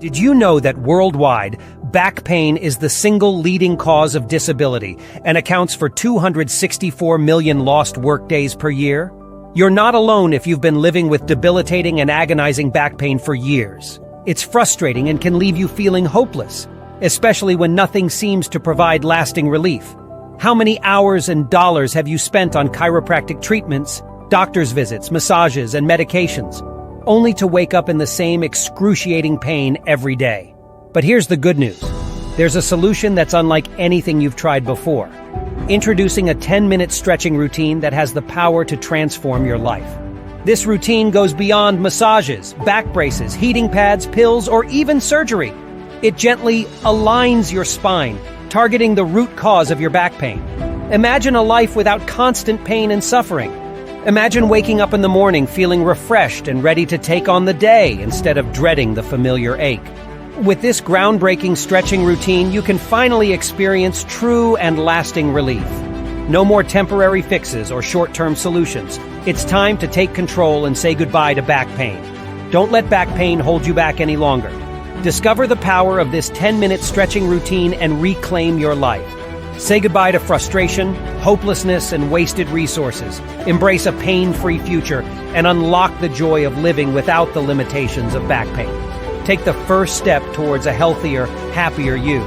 Did you know that worldwide, back pain is the single leading cause of disability and accounts for 264 million lost workdays per year? You're not alone if you've been living with debilitating and agonizing back pain for years. It's frustrating and can leave you feeling hopeless, especially when nothing seems to provide lasting relief. How many hours and dollars have you spent on chiropractic treatments, doctor's visits, massages, and medications, only to wake up in the same excruciating pain every day? But here's the good news. There's a solution that's unlike anything you've tried before. Introducing a 10-minute stretching routine that has the power to transform your life. This routine goes beyond massages, back braces, heating pads, pills, or even surgery. It gently aligns your spine, targeting the root cause of your back pain. Imagine a life without constant pain and suffering. Imagine waking up in the morning feeling refreshed and ready to take on the day instead of dreading the familiar ache. With this groundbreaking stretching routine, you can finally experience true and lasting relief. No more temporary fixes or short-term solutions. It's time to take control and say goodbye to back pain. Don't let back pain hold you back any longer. Discover the power of this 10-minute stretching routine and reclaim your life. Say goodbye to frustration, hopelessness, and wasted resources. Embrace a pain-free future and unlock the joy of living without the limitations of back pain. Take the first step towards a healthier, happier you.